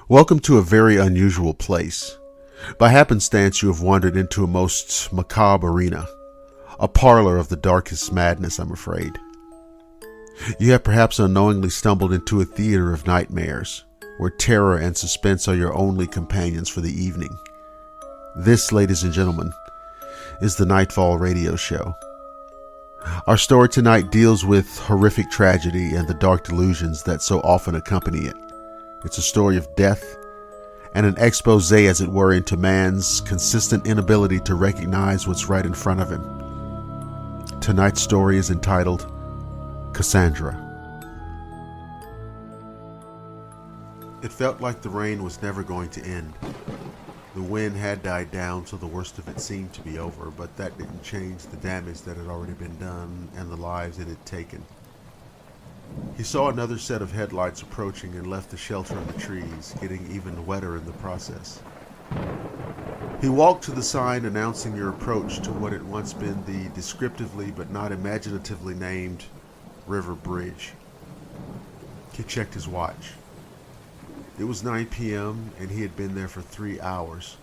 Welcome to a very unusual place. By happenstance, you have wandered into a most macabre arena, a parlor of the darkest madness, I'm afraid. You have perhaps unknowingly stumbled into a theater of nightmares, where terror and suspense are your only companions for the evening. This, ladies and gentlemen, is the Nightfall radio show. Our story tonight deals with horrific tragedy and the dark delusions that so often accompany it. It's a story of death and an expose, as it were, into man's consistent inability to recognize what's right in front of him. Tonight's story is entitled Cassandra. It felt like the rain was never going to end. The wind had died down, so the worst of it seemed to be over, but that didn't change the damage that had already been done and the lives it had taken. He saw another set of headlights approaching and left the shelter in the trees, getting even wetter in the process. He walked to the sign announcing your approach to what had once been the descriptively but not imaginatively named River Bridge. He checked his watch. It was 9 p.m. and he had been there for 3 hours.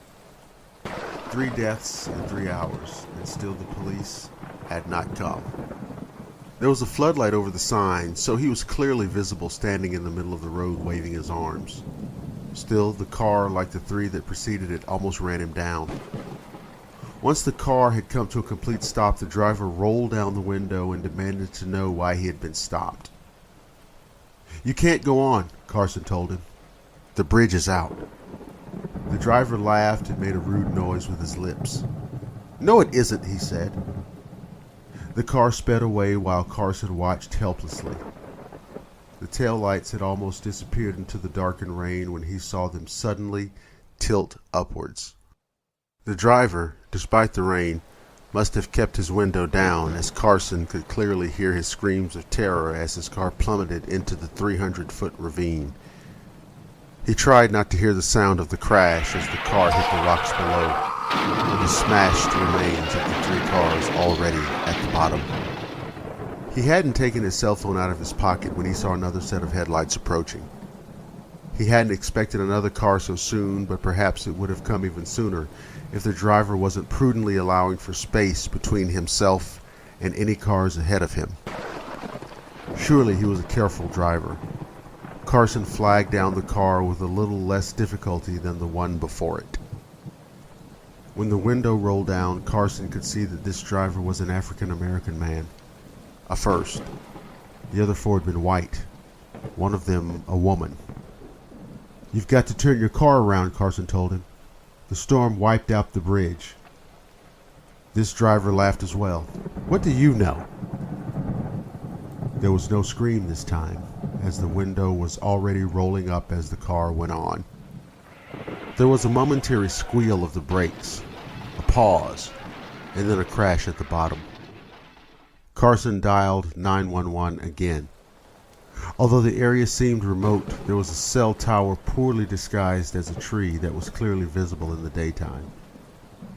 3 deaths in 3 hours, and still the police had not come. There was a floodlight over the sign, so he was clearly visible standing in the middle of the road waving his arms. Still, the car, like the 3 that preceded it, almost ran him down. Once the car had come to a complete stop, the driver rolled down the window and demanded to know why he had been stopped. "You can't go on," Carson told him. "The bridge is out." The driver laughed and made a rude noise with his lips. "No, it isn't," he said. The car sped away while Carson watched helplessly. The taillights had almost disappeared into the darkened rain when he saw them suddenly tilt upwards. The driver, despite the rain, must have kept his window down, as Carson could clearly hear his screams of terror as his car plummeted into the 300-foot ravine. He tried not to hear the sound of the crash as the car hit the rocks below, and the smashed remains of the 3 cars already at the bottom. He hadn't taken his cell phone out of his pocket when he saw another set of headlights approaching. He hadn't expected another car so soon, but perhaps it would have come even sooner if the driver wasn't prudently allowing for space between himself and any cars ahead of him. Surely he was a careful driver. Carson flagged down the car with a little less difficulty than the one before it. When the window rolled down, Carson could see that this driver was an African-American man. A first. The other 4 had been white. One of them a woman. "You've got to turn your car around," Carson told him. "The storm wiped out the bridge." This driver laughed as well. "What do you know?" There was no scream this time, as the window was already rolling up as the car went on. There was a momentary squeal of the brakes, a pause, and then a crash at the bottom. Carson dialed 911 again. Although the area seemed remote, there was a cell tower poorly disguised as a tree that was clearly visible in the daytime.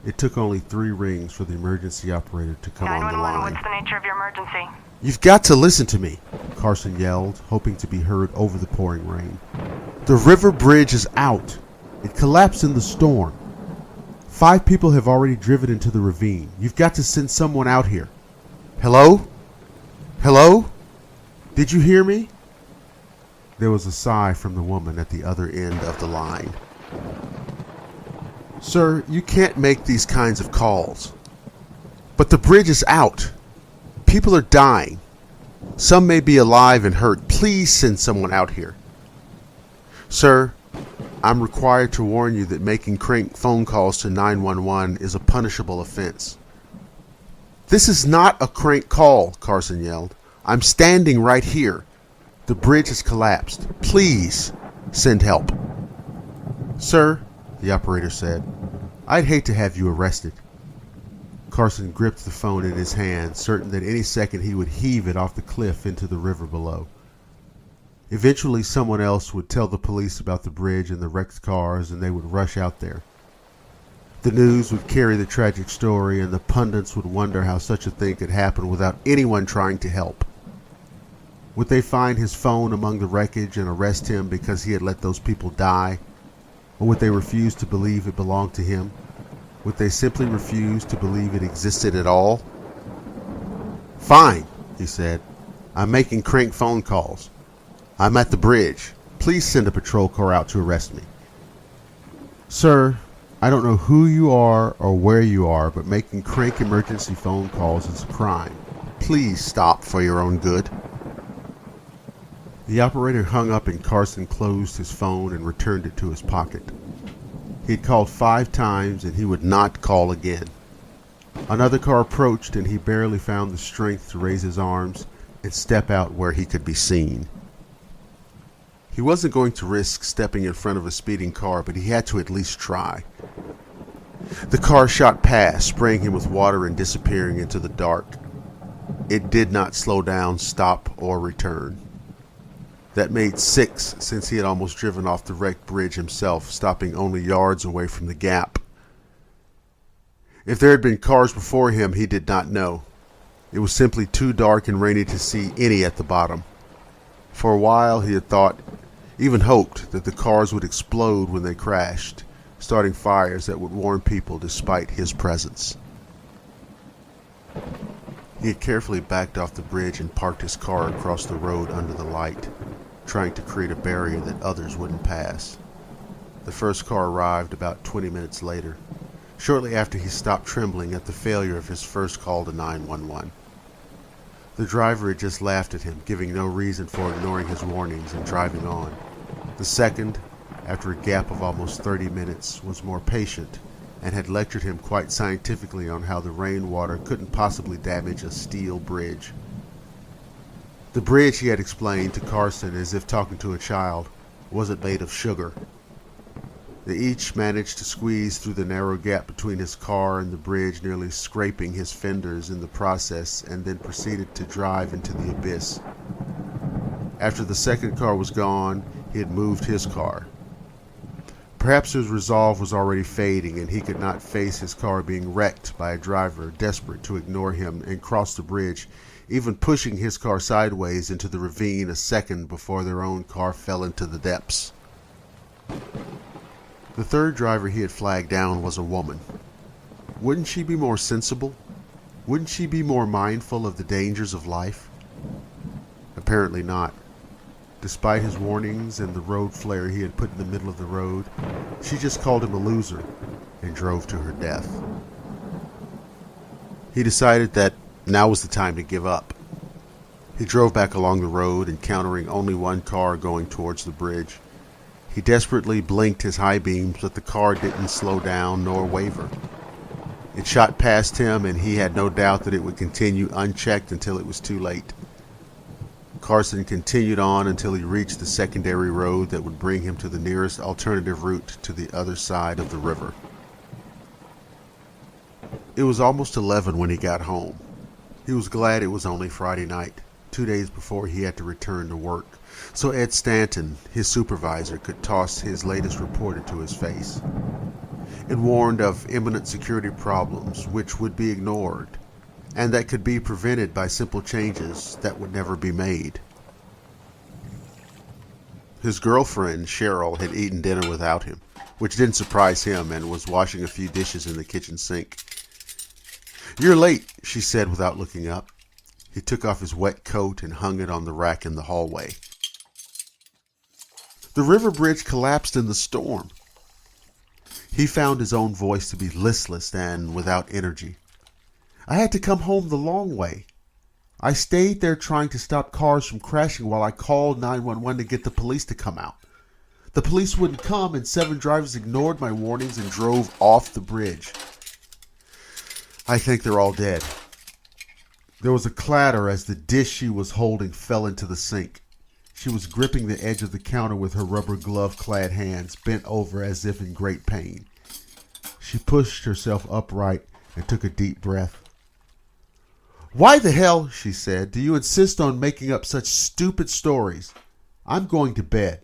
It took only 3 rings for the emergency operator to come on the 911, line. what's the nature of your emergency? "You've got to listen to me," Carson yelled, hoping to be heard over the pouring rain. "The river bridge is out. It collapsed in the storm. 5 people have already driven into the ravine. You've got to send someone out here." "Hello? Hello? Did you hear me?" There was a sigh from the woman at the other end of the line. "Sir, you can't make these kinds of calls." "But the bridge is out. People are dying. Some may be alive and hurt. Please send someone out here." "Sir, I'm required to warn you that making crank phone calls to 911 is a punishable offense." "This is not a crank call," Carson yelled. "I'm standing right here. The bridge has collapsed. Please send help." "Sir," the operator said, "I'd hate to have you arrested." Carson gripped the phone in his hand, certain that any second he would heave it off the cliff into the river below. Eventually someone else would tell the police about the bridge and the wrecked cars, and they would rush out there. The news would carry the tragic story, and the pundits would wonder how such a thing could happen without anyone trying to help. Would they find his phone among the wreckage and arrest him because he had let those people die? Or would they refuse to believe it belonged to him? Would they simply refuse to believe it existed at all? "Fine," he said. "I'm making crank phone calls. I'm at the bridge. Please send a patrol car out to arrest me." "Sir, I don't know who you are or where you are, but making crank emergency phone calls is a crime. Please stop for your own good." The operator hung up and Carson closed his phone and returned it to his pocket. He had called 5 times and he would not call again. Another car approached and he barely found the strength to raise his arms and step out where he could be seen. He wasn't going to risk stepping in front of a speeding car, but he had to at least try. The car shot past, spraying him with water and disappearing into the dark. It did not slow down, stop, or return. That made 6 since he had almost driven off the wrecked bridge himself, stopping only yards away from the gap. If there had been cars before him, he did not know. It was simply too dark and rainy to see any at the bottom. For a while he had thought, even hoped, that the cars would explode when they crashed, starting fires that would warn people despite his presence. He had carefully backed off the bridge and parked his car across the road under the light, trying to create a barrier that others wouldn't pass. The first car arrived about 20 minutes later, shortly after he stopped trembling at the failure of his first call to 911. The driver had just laughed at him, giving no reason for ignoring his warnings and driving on. The second, after a gap of almost 30 minutes, was more patient and had lectured him quite scientifically on how the rainwater couldn't possibly damage a steel bridge. The bridge, he had explained to Carson as if talking to a child, wasn't made of sugar. They each managed to squeeze through the narrow gap between his car and the bridge, nearly scraping his fenders in the process, and then proceeded to drive into the abyss. After the second car was gone, he had moved his car. Perhaps his resolve was already fading, and he could not face his car being wrecked by a driver desperate to ignore him and cross the bridge, even pushing his car sideways into the ravine a second before their own car fell into the depths. The third driver he had flagged down was a woman. Wouldn't she be more sensible? Wouldn't she be more mindful of the dangers of life? Apparently not. Despite his warnings and the road flare he had put in the middle of the road, she just called him a loser and drove to her death. He decided that now was the time to give up. He drove back along the road, encountering only one car going towards the bridge. He desperately blinked his high beams, but the car didn't slow down nor waver. It shot past him, and he had no doubt that it would continue unchecked until it was too late. Carson continued on until he reached the secondary road that would bring him to the nearest alternative route to the other side of the river. It was almost 11 when he got home. He was glad it was only Friday night, 2 days before he had to return to work, so Ed Stanton, his supervisor, could toss his latest report into his face. It warned of imminent security problems which would be ignored, and that could be prevented by simple changes that would never be made. His girlfriend, Cheryl, had eaten dinner without him, which didn't surprise him, and was washing a few dishes in the kitchen sink. "You're late," she said without looking up. He took off his wet coat and hung it on the rack in the hallway. "The river bridge collapsed in the storm." He found his own voice to be listless and without energy. "I had to come home the long way. I stayed there trying to stop cars from crashing while I called 911 to get the police to come out. The police wouldn't come, and 7 drivers ignored my warnings and drove off the bridge. I think they're all dead." There was a clatter as the dish she was holding fell into the sink. She was gripping the edge of the counter with her rubber glove-clad hands, bent over as if in great pain. She pushed herself upright and took a deep breath. "Why the hell," she said, "do you insist on making up such stupid stories? I'm going to bed."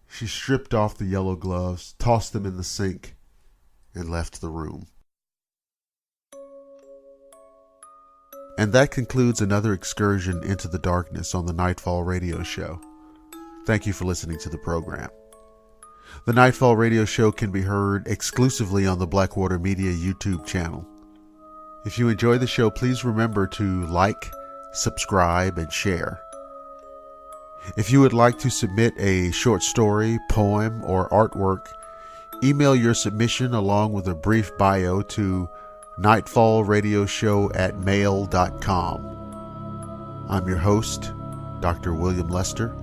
She stripped off the yellow gloves, tossed them in the sink, and left the room. And that concludes another excursion into the darkness on the Nightfall radio show. Thank you for listening to the program. The Nightfall radio show can be heard exclusively on the Blackwater Media YouTube channel. If you enjoy the show, please remember to like, subscribe, and share. If you would like to submit a short story, poem, or artwork, email your submission along with a brief bio to nightfallradioshow@mail.com. I'm your host, Dr. William Lester.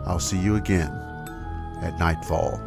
I'll see you again at Nightfall.